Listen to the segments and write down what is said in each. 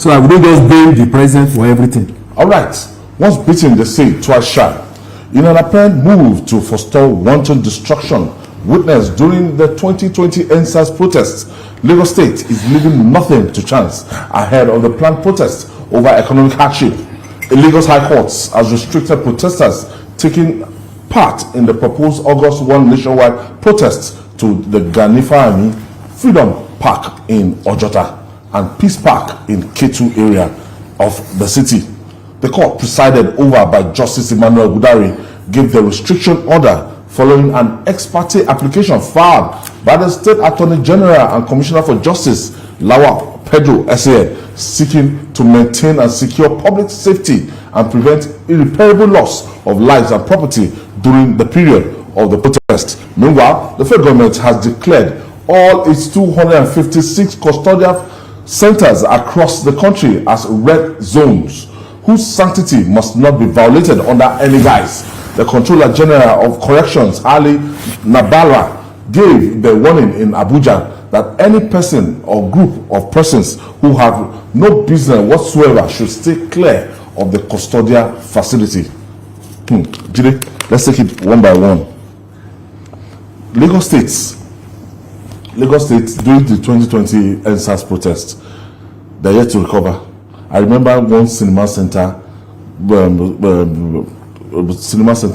So that we don't just blame the president for everything. All right. Once beaten, they say twice shy. In an apparent move to forestall wanton destruction witnessed during the 2020 NSAS protests, Lagos State is leaving nothing to chance ahead of the planned protests over economic hardship. A Lagos High Court has restricted protesters taking part in the proposed August 1 nationwide protests to the Ghanifani Freedom Park in Ojota and Peace Park in Ketu area of the city. The court, presided over by Justice Emmanuel Budari, gave the restriction order following an ex parte application filed by the State Attorney General and Commissioner for Justice, Lawal Pedro S.A., seeking to maintain and secure public safety and prevent irreparable loss of lives and property during the period of the protest. Meanwhile, the federal government has declared all its 256 custodial centers across the country as red zones, whose sanctity must not be violated under any guise. The Controller General of Corrections, Ali Nabala, gave the warning in Abuja that any person or group of persons who have no business whatsoever should stay clear of the custodial facility. Jide, let's take it one by one. Lagos State, during the 2020 NSAS protest, they're yet to recover. I remember one cinema center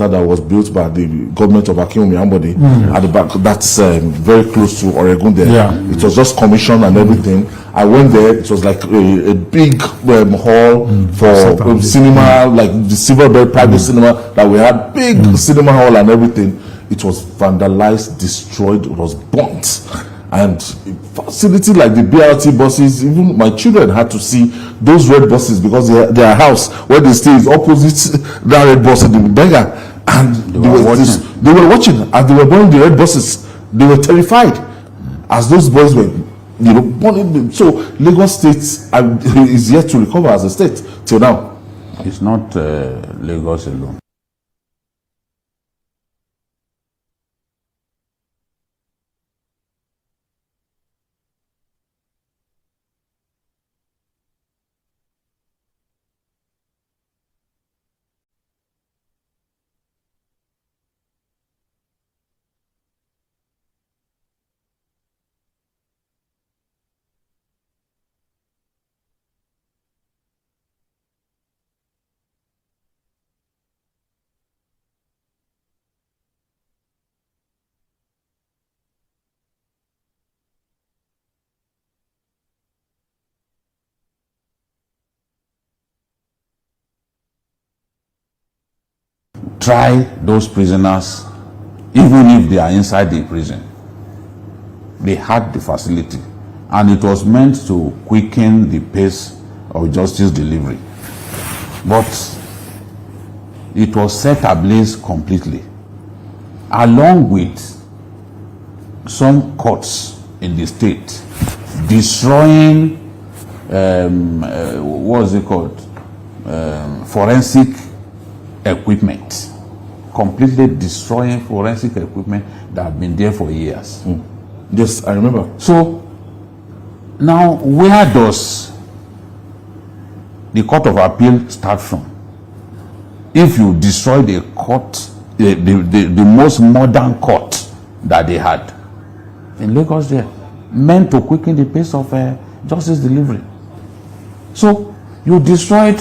that was built by the government of Akinwumi Ambode at the back. That's very close to Oregon there. Yeah. It was just commissioned and everything. I went there. It was like a big hall for cinema, like the Silverbird private cinema that we had. Big cinema hall and everything. It was vandalized, destroyed, it was burnt. And facility like the BRT buses, even my children had to see those red buses because their house where they stay is opposite that red bus in the beggar. And they were watching as they were burning the red buses. They were terrified as those boys were, burning. So Lagos State is yet to recover as a state till now. It's not Lagos alone. Try those prisoners, even if they are inside the prison. They had the facility, and it was meant to quicken the pace of justice delivery. But it was set ablaze completely, along with some courts in the state destroying forensic equipment, completely destroying forensic equipment that have been there for years. Yes, I remember. So now, where does the Court of Appeal start from? If you destroy the court, the most modern court that they had in Lagos there, meant to quicken the pace of justice delivery. So you destroyed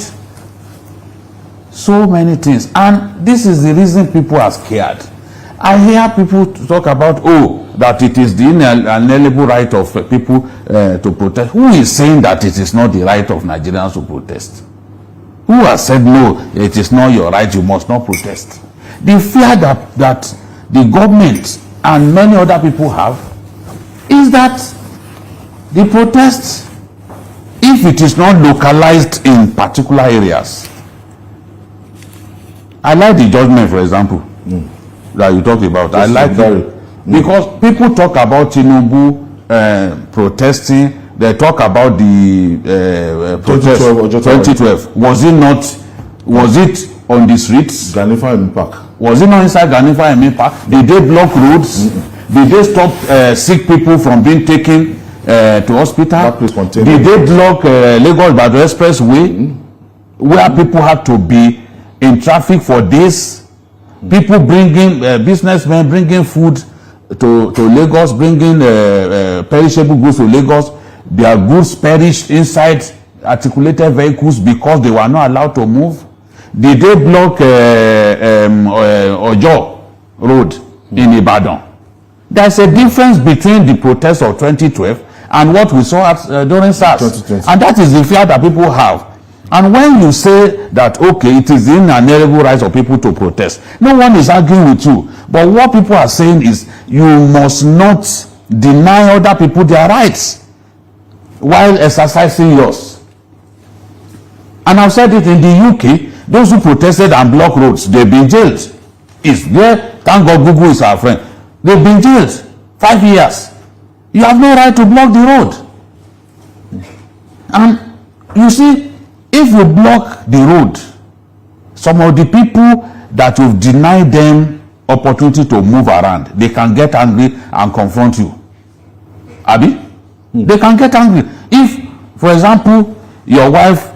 so many things, and this is the reason people are scared. I hear people talk about, that it is the inalienable right of people to protest. Who is saying that it is not the right of Nigerians to protest? Who has said, no, it is not your right, you must not protest? The fear that the government and many other people have is that the protest, if it is not localized in particular areas. I like the judgment, for example, that you talked about. I like it because people talk about Tinubu protesting. They talk about the protest 2012. Was it on the streets? Ghanifani Park. Was it not inside Ghanifani Park? Did they block roads? Did they stop sick people from being taken to hospital? That place contained. Did they block Lagos-Ibadan Expressway, where people had to be in traffic for days? People bringing, businessmen bringing food to Lagos, bringing perishable goods to Lagos. Their goods perished inside articulated vehicles because they were not allowed to move. Did they block Ojo Road in Ibadan? There's a difference between the protests of 2012 and what we saw at, during SARS. 2020. And that is the fear that people have. And when you say that, okay, it is the inalienable rights of people to protest, no one is arguing with you. But what people are saying is you must not deny other people their rights while exercising yours. And I've said it in the UK, those who protested and blocked roads, they've been jailed. It's there. Thank God Google is our friend. They've been jailed 5 years. You have no right to block the road. And you see, if you block the road, some of the people that you've denied them opportunity to move around, they can get angry and confront you. Abi? They can get angry. If, for example, your wife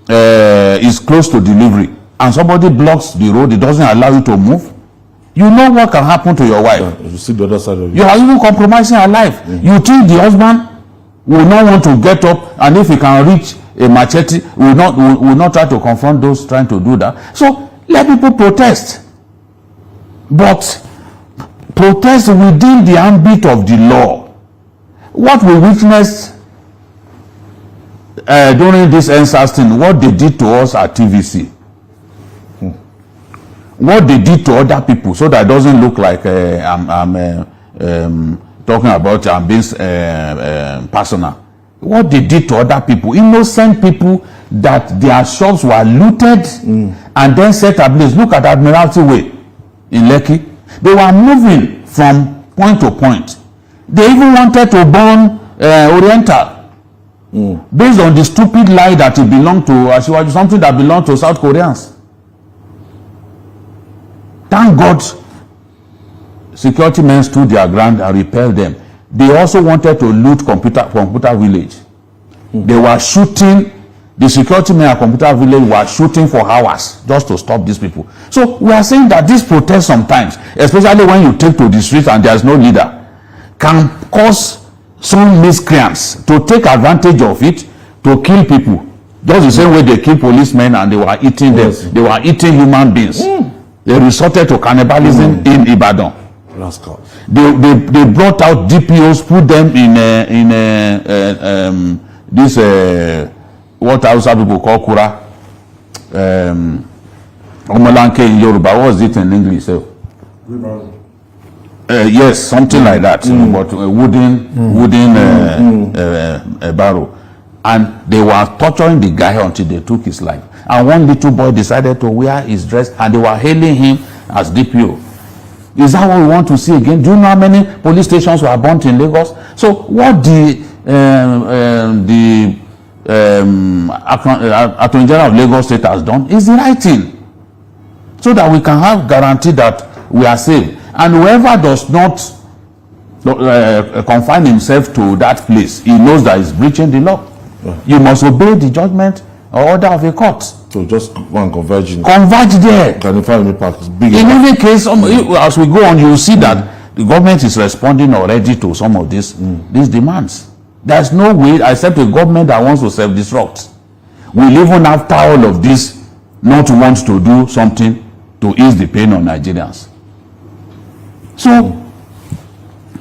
is close to delivery and somebody blocks the road, it doesn't allow you to move, you know what can happen to your wife. You see the other side of it. You are even compromising her life. You think the husband will not want to get up, and if he can reach a machete, will not try to confront those trying to do that. So let people protest, but protest within the ambit of the law. What we witnessed during this NSAS thing, what they did to us at TVC, what they did to other people, so that it doesn't look like I'm talking about I'm being personal. What they did to other people, innocent people, that their shops were looted and then set ablaze. Look at Admiralty Way in Lekki. They were moving from point to point. They even wanted to burn Oriental based on the stupid lie that it belonged to something that belonged to South Koreans. Thank God security men stood their ground and repelled them. They also wanted to loot computer village. They were shooting, the security men at computer village were shooting for hours just to stop these people. So we are saying that this protest sometimes, especially when you take to the streets and there's no leader, can cause some miscreants to take advantage of it to kill people. Just the same way they kill policemen and they were eating them. They were eating human beings. They resorted to cannibalism in Ibadan. They brought out DPOs, put them in this what Hausa people call Kura, Omolanke in Yoruba. What was it in English? Yes, something like that, but a wooden barrow. And they were torturing the guy until they took his life. And one little boy decided to wear his dress, and they were hailing him as DPO. Is that what we want to see again? Do you know how many police stations were burnt in Lagos? So what the Attorney General of Lagos State has done is the right thing, so that we can have guarantee that we are safe. And whoever does not confine himself to that place, he knows that he's breaching the law. You must obey the judgment or order of a court. So just go and converge there. Can you find any park? In any case, as we go on, you will see that the government is responding already to some of these demands. There's no way, except a government that wants to self-destruct, will even after all of this not want to do something to ease the pain on Nigerians. So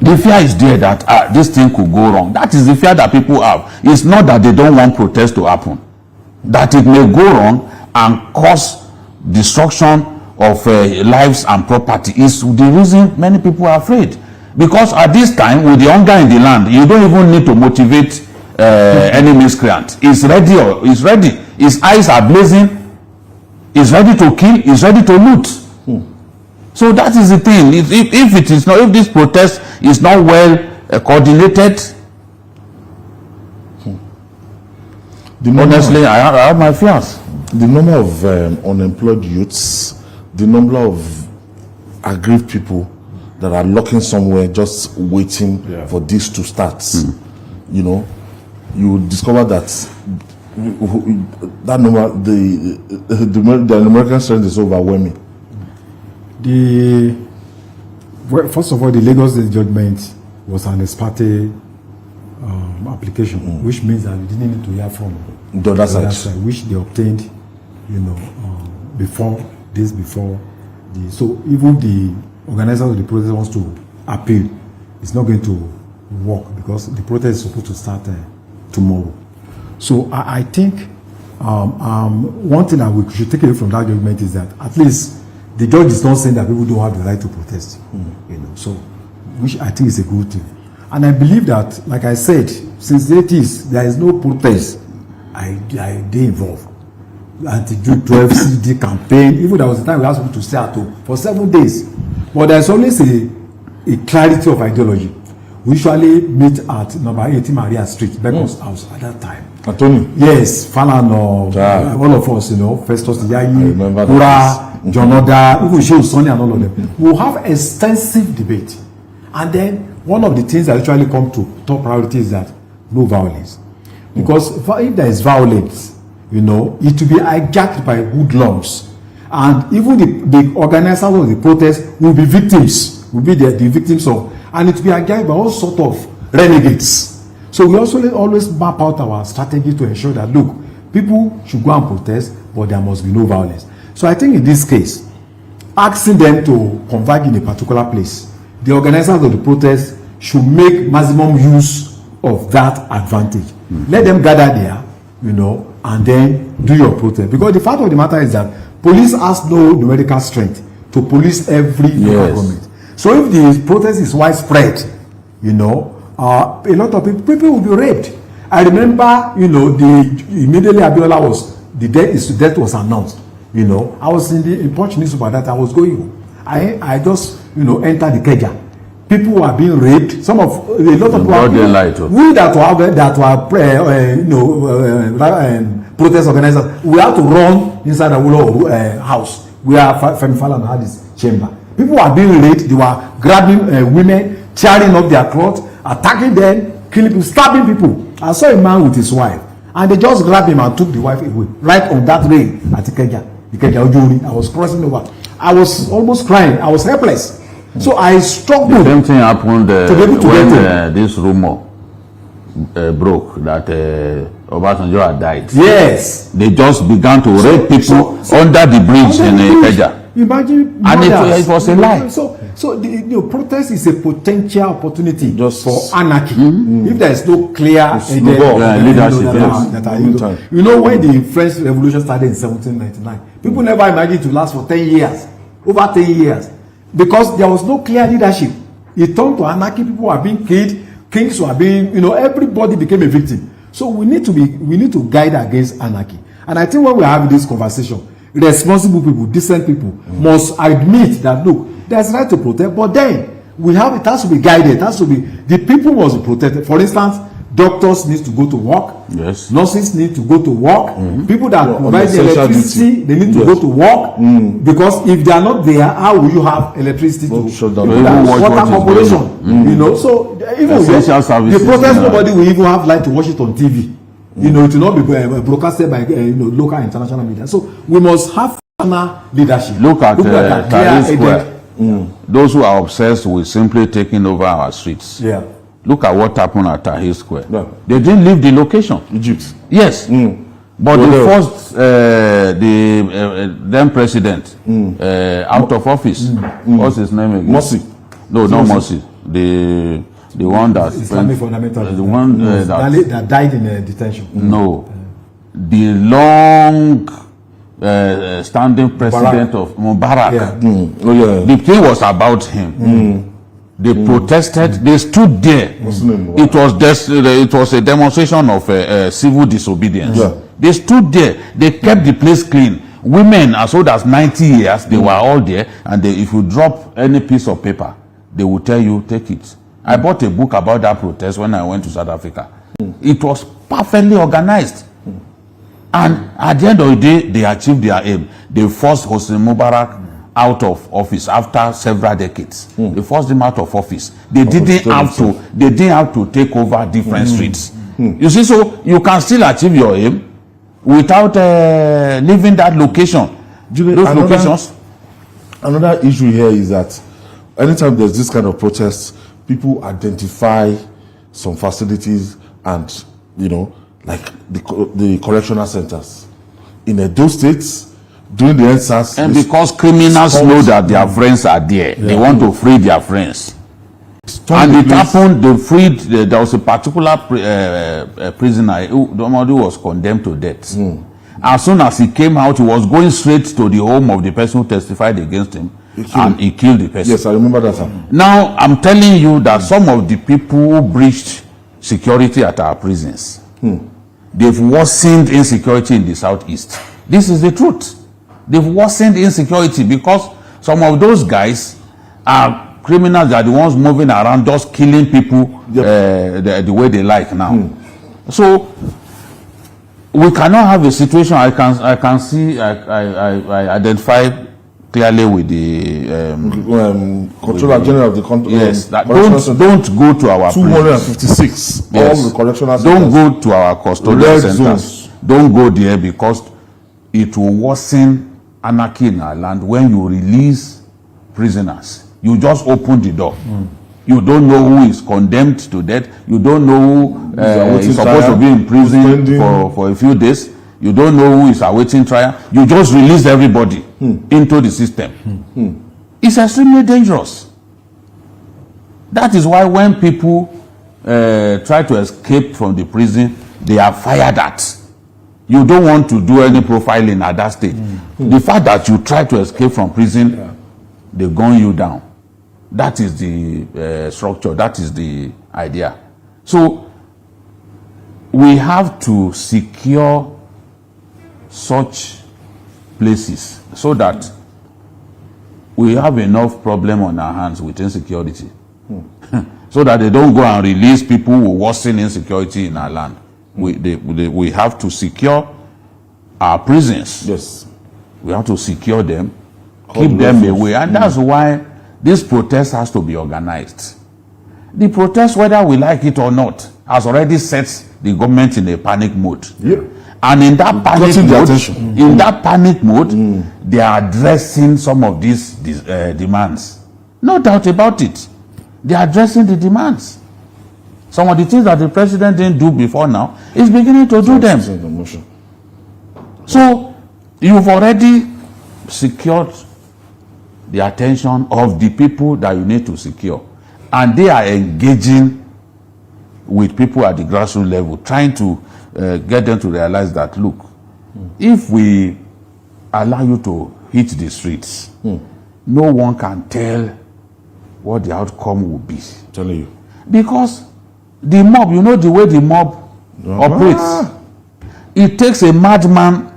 the fear is there that this thing could go wrong. That is the fear that people have. It's not that they don't want protests to happen. That it may go wrong and cause destruction of lives and property is the reason many people are afraid. Because at this time, with the hunger in the land, you don't even need to motivate any miscreant. He's ready. He's ready. His eyes are blazing. He's ready to kill. He's ready to loot. So that is the thing. If this protest is not well coordinated, honestly, I have my fears. The number of unemployed youths, the number of aggrieved people that are lurking somewhere just waiting for this to start you know, you discover that that number, the American strength is overwhelming. First of all, the Lagos State judgment was an ex parte application, which means that we didn't need to hear from The other side, which they obtained, you know, before. So even the organizer of the protest wants to appeal, it's not going to work because the protest is supposed to start tomorrow. So I think one thing that we should take away from that judgment is that at least the judge is not saying that people don't have the right to protest, you know. So, which I think is a good thing. And I believe that, like I said, since the 80s, there is no protest they involve. Anti-June 12 CD campaign, even there was a time we asked people to stay at home for 7 days. But there's always a clarity of ideology. We usually meet at number 18 Maria Street, Becon's house at that time. Anthony? Yes, Falano, all of us, you know, Festus Yayi, Kura, John Oda, even Shehu Sonny and all of them. We'll have extensive debate. And then one of the things that actually come to top priority is that no violence. Because if there is violence, you know, it will be hijacked by hoodlums. And even the organizers of the protest will be victims, will be the victims of, and it will be hijacked by all sorts of renegades. So we also always map out our strategy to ensure that, look, people should go and protest, but there must be no violence. So I think in this case, asking them to converge in a particular place, the organizers of the protest should make maximum use of that advantage. Let them gather there, you know, and then do your protest. Because the fact of the matter is that police has no numerical strength to police every government. So if the protest is widespread, you know, a lot of people will be raped. I remember, you know, immediately Abiola his death was announced. You know, I was in Punch newspaper that I was going home. I just, you know, entered the Keja. People were being raped. A lot of people. We that were protest organizers, we had to run inside the house where Femi Falana had his chamber. People were being raped. They were grabbing women, tearing up their clothes, attacking them, killing people, stabbing people. I saw a man with his wife, and they just grabbed him and took the wife away right on that rail at Ikeja Ojuri. I was crossing over. I was almost crying. I was helpless. So I struggled. The same thing happened when this rumor broke that Obasanjo had died. Yes. They just began to rape people under the bridge in Ikeja. Imagine, and it was a lie. So the protest is a potential opportunity just for anarchy. If there is no clear leadership. You know, when the French Revolution started in 1799, people never imagined it to last for 10 years, over 10 years, because there was no clear leadership. It turned to anarchy. People were being killed, kings were being, you know, everybody became a victim. So we need to guide against anarchy. And I think when we are having this conversation, responsible people, decent people must admit that, look, there's right to protest, but then it has to be guided. It has to be, the people must be protected. For instance, doctors need to go to work. Yes. Nurses need to go to work. People that provide the electricity, they need to go to work. Because if they are not there, how will you have electricity to shut down water corporation? You know, so even the protest, nobody will even have light to watch it on TV. You know, it will not be broadcasted by local and international media. So we must have leadership. Look at Tahrir Square. Those who are obsessed with simply taking over our streets. Yeah. Look at what happened at Tahrir Square. Yeah. They didn't leave the location. Egypt. Yes. But they forced the then president out of office. What's his name again? Morsi. No, not Morsi. The one that Islamic fundamental, the one that died in detention. No, the long standing president of Mubarak. Yeah. The thing was about him. They protested. They stood there. It was a demonstration of civil disobedience. Yeah. They stood there. They kept the place clean. Women as old as 90 years, they were all there. And if you drop any piece of paper, they will tell you, take it. I bought a book about that protest when I went to South Africa. It was perfectly organized. And at the end of the day, they achieved their aim. They forced Hosni Mubarak out of office after several decades. They forced him out of office. They didn't have to take over different streets. You see, so you can still achieve your aim without leaving that location. Locations. Another issue here is that anytime there's this kind of protest, people identify some facilities and, like the correctional centers. In those states, during the NSAS... And because criminals know that their friends are there, they want to free their friends. And it happened, there was a particular prisoner who was condemned to death. As soon as he came out, he was going straight to the home of the person who testified against him, and he killed the person. Yes, I remember that. Now, I'm telling you that some of the people who breached security at our prisons, they've worsened insecurity in the southeast. This is the truth. They've worsened insecurity because some of those guys are criminals, that are the ones moving around just killing people the way they like now. So we cannot have a situation. I identify clearly with the Controller General of the country. Yes, that don't go to our 256 all the correctional centers. Don't go to our custodial centers. Don't go there, because it will worsen anarchy in our land. When you release prisoners, you just open the door. You don't know who is condemned to death. You don't know who is supposed to be in prison for a few days. You don't know who is awaiting trial. You just release everybody into the system. It's extremely dangerous. That is why when people try to escape from the prison, they are fired at. You don't want to do any profiling at that stage. The fact that you try to escape from prison, they gun you down. That is the structure. That is the idea. So we have to secure such places so that we have enough problem on our hands with insecurity. So that they don't go and release people who worsen insecurity in our land. We have to secure our prisons. Yes. We have to secure them, keep them away. And that's why this protest has to be organized. The protest, whether we like it or not, has already set the government in a panic mode. And in that panic mode, they are addressing some of these demands. No doubt about it. They are addressing the demands. Some of the things that the president didn't do before now, is beginning to do them. So you've already secured the attention of the people that you need to secure, and they are engaging with people at the grassroots level, trying to get them to realize that, look, if we allow you to hit the streets, no one can tell what the outcome will be. Telling you, because the mob, you know the way the mob operates. It takes a madman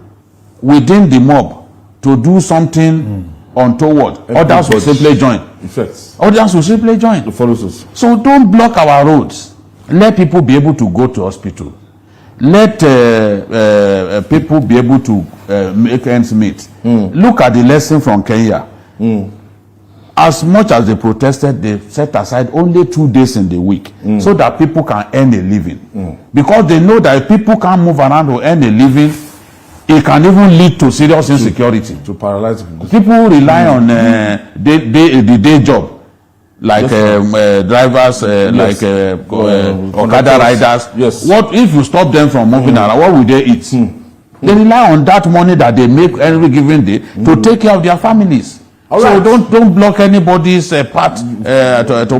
within the mob to do something untoward. Others will simply join. Others will simply join. So don't block our roads. Let people be able to go to hospital. Let people be able to make ends meet. Look at the lesson from Kenya. As much as they protested, they set aside only 2 days in the week so that people can earn a living. Because they know that if people can't move around to earn a living, it can even lead to serious insecurity. To paralyze people. People rely on the day job, like drivers, like Okada riders. Yes. What if you stop them from moving around? What will they eat? They rely on that money that they make every given day to take care of their families. So don't block anybody's path to